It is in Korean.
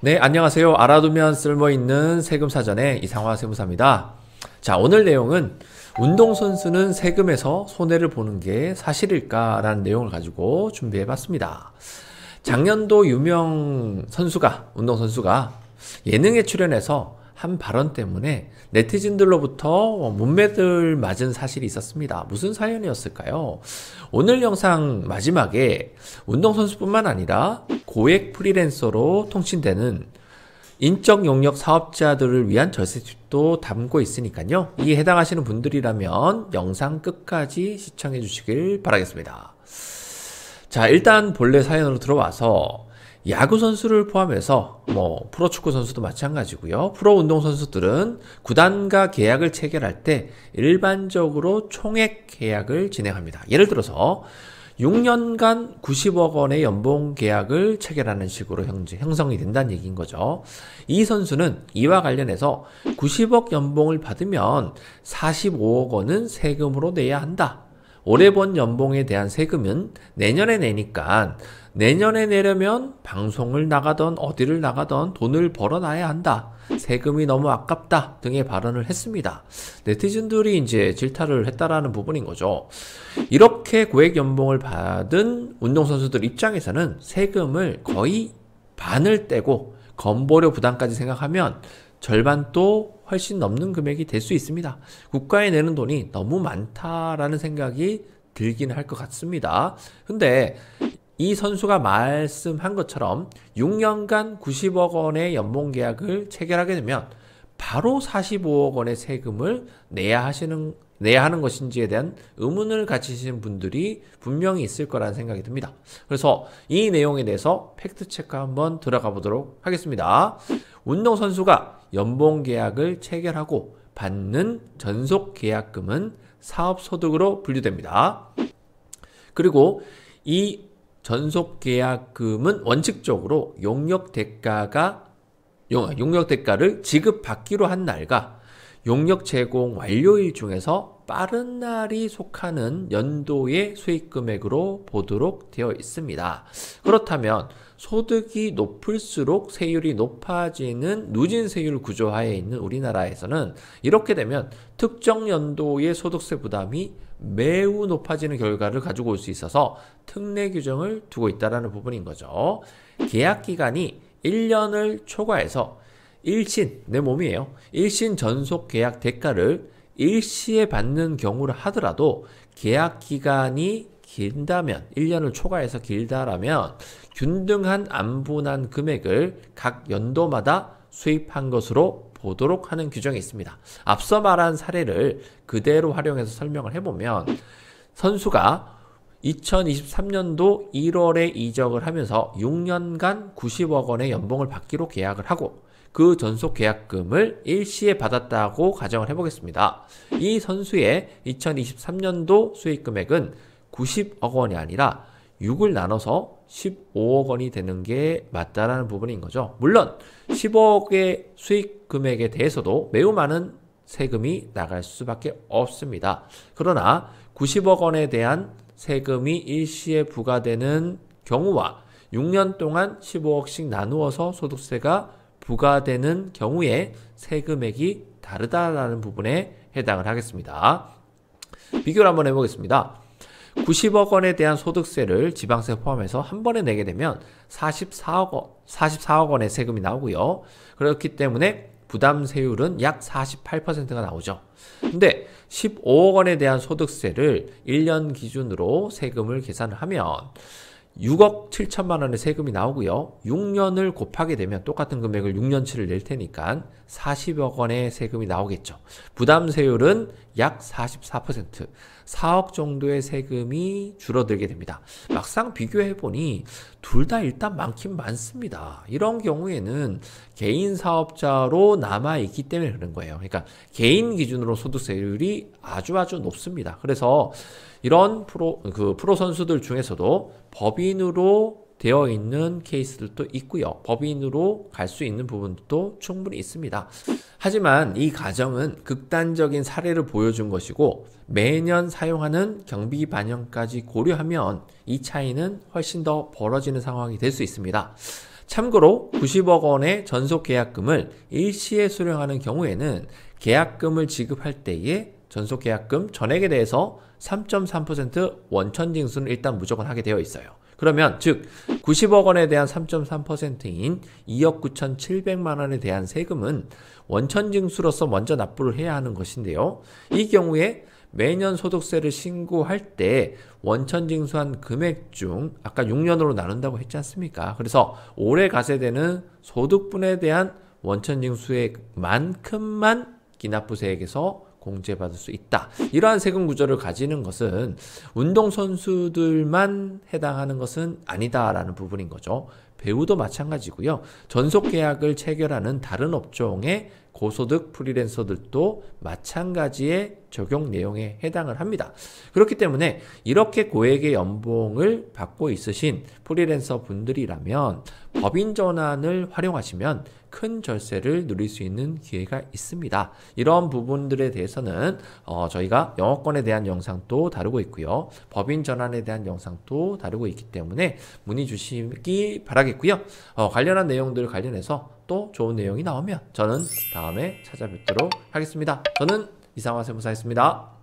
네, 안녕하세요. 알아두면 쓸모있는 세금사전의 이상화 세무사입니다. 자, 오늘 내용은 운동선수는 세금에서 손해를 보는 게 사실일까? 라는 내용을 가지고 준비해봤습니다. 작년도 유명 선수가, 운동선수가 예능에 출연해서 한 발언 때문에 네티즌들로부터 문매들 맞은 사실이 있었습니다. 무슨 사연이었을까요? 오늘 영상 마지막에 운동선수뿐만 아니라 고액 프리랜서로 통칭되는 인적 용역 사업자들을 위한 절세 팁도 담고 있으니까요. 이에 해당하시는 분들이라면 영상 끝까지 시청해 주시길 바라겠습니다. 자, 일단 본래 사연으로 들어와서 야구 선수를 포함해서 프로축구 선수도 마찬가지고요. 프로 운동 선수들은 구단과 계약을 체결할 때 일반적으로 총액 계약을 진행합니다. 예를 들어서 6년간 90억 원의 연봉 계약을 체결하는 식으로 형성이 된다는 얘기인 거죠. 이 선수는 이와 관련해서 90억 연봉을 받으면 45억 원은 세금으로 내야 한다. 올해 번 연봉에 대한 세금은 내년에 내니까 내년에 내려면 방송을 나가던 어디를 나가던 돈을 벌어놔야 한다. 세금이 너무 아깝다 등의 발언을 했습니다. 네티즌들이 이제 질타를 했다라는 부분인 거죠. 이렇게 고액 연봉을 받은 운동선수들 입장에서는 세금을 거의 반을 떼고 건보료 부담까지 생각하면 절반도 훨씬 넘는 금액이 될 수 있습니다. 국가에 내는 돈이 너무 많다라는 생각이 들긴 할 것 같습니다. 근데 이 선수가 말씀한 것처럼 6년간 90억 원의 연봉 계약을 체결하게 되면 바로 45억 원의 세금을 내야 하는 것인지에 대한 의문을 가지시는 분들이 분명히 있을 거라는 생각이 듭니다. 그래서 이 내용에 대해서 팩트체크 한번 들어가 보도록 하겠습니다. 운동선수가 연봉계약을 체결하고 받는 전속계약금은 사업소득으로 분류됩니다. 그리고 이 전속계약금은 원칙적으로 용역대가를 지급받기로 한 날과 용역 제공 완료일 중에서 빠른 날이 속하는 연도의 수익금액으로 보도록 되어 있습니다. 그렇다면 소득이 높을수록 세율이 높아지는 누진세율 구조하에 있는 우리나라에서는 이렇게 되면 특정 연도의 소득세 부담이 매우 높아지는 결과를 가지고 올 수 있어서 특례 규정을 두고 있다는 부분인 거죠. 계약기간이 1년을 초과해서 내 몸이에요. 일신 전속 계약 대가를 일시에 받는 경우를 하더라도 계약 기간이 길다면 1년을 초과해서 길다라면 균등한 안분한 금액을 각 연도마다 수입한 것으로 보도록 하는 규정이 있습니다. 앞서 말한 사례를 그대로 활용해서 설명을 해보면 선수가 2023년도 1월에 이적을 하면서 6년간 90억 원의 연봉을 받기로 계약을 하고 그 전속 계약금을 일시에 받았다고 가정을 해보겠습니다. 이 선수의 2023년도 수익 금액은 90억 원이 아니라 6을 나눠서 15억 원이 되는 게 맞다라는 부분인 거죠. 물론 15억의 수익 금액에 대해서도 매우 많은 세금이 나갈 수밖에 없습니다. 그러나 90억 원에 대한 세금이 일시에 부과되는 경우와 6년 동안 15억씩 나누어서 소득세가 부과되는 경우에 세금액이 다르다라는 부분에 해당을 하겠습니다. 비교를 한번 해보겠습니다. 90억 원에 대한 소득세를 지방세 포함해서 한 번에 내게 되면 44억 원의 세금이 나오고요. 그렇기 때문에 부담세율은 약 48%가 나오죠. 근데 15억 원에 대한 소득세를 1년 기준으로 세금을 계산을 하면 6억 7천만 원의 세금이 나오고요. 6년을 곱하게 되면 똑같은 금액을 6년치를 낼 테니까 40억 원의 세금이 나오겠죠. 부담세율은 약 44%, 4억 정도의 세금이 줄어들게 됩니다. 막상 비교해보니 둘 다 일단 많긴 많습니다. 이런 경우에는 개인 사업자로 남아있기 때문에 그런 거예요. 그러니까 개인 기준으로 소득세율이 아주 높습니다. 그래서 이런 프로 선수들 중에서도 법인으로 되어 있는 케이스들도 있고요. 법인으로 갈 수 있는 부분도 충분히 있습니다. 하지만 이 가정은 극단적인 사례를 보여준 것이고 매년 사용하는 경비 반영까지 고려하면 이 차이는 훨씬 더 벌어지는 상황이 될 수 있습니다. 참고로 90억 원의 전속 계약금을 일시에 수령하는 경우에는 계약금을 지급할 때에 전속 계약금 전액에 대해서 3.3% 원천 징수는 일단 무조건 하게 되어 있어요. 그러면 즉 90억 원에 대한 3.3%인 2억 9,700만 원에 대한 세금은 원천 징수로서 먼저 납부를 해야 하는 것인데요. 이 경우에 매년 소득세를 신고할 때 원천 징수한 금액 중 아까 6년으로 나눈다고 했지 않습니까? 그래서 올해 가세되는 소득분에 대한 원천 징수액만큼만 기납부세액에서 공제받을 수 있다. 이러한 세금 구조를 가지는 것은 운동선수들만 해당하는 것은 아니다라는 부분인 거죠. 배우도 마찬가지고요. 전속 계약을 체결하는 다른 업종의 고소득 프리랜서들도 마찬가지의 적용 내용에 해당을 합니다. 그렇기 때문에 이렇게 고액의 연봉을 받고 있으신 프리랜서 분들이라면 법인 전환을 활용하시면 큰 절세를 누릴 수 있는 기회가 있습니다. 이런 부분들에 대해서는 저희가 영어권에 대한 영상도 다루고 있고요. 법인 전환에 대한 영상도 다루고 있기 때문에 문의 주시기 바라겠고요. 관련한 내용들 관련해서 또 좋은 내용이 나오면 저는 다음에 찾아뵙도록 하겠습니다. 저는 이상화 세무사였습니다.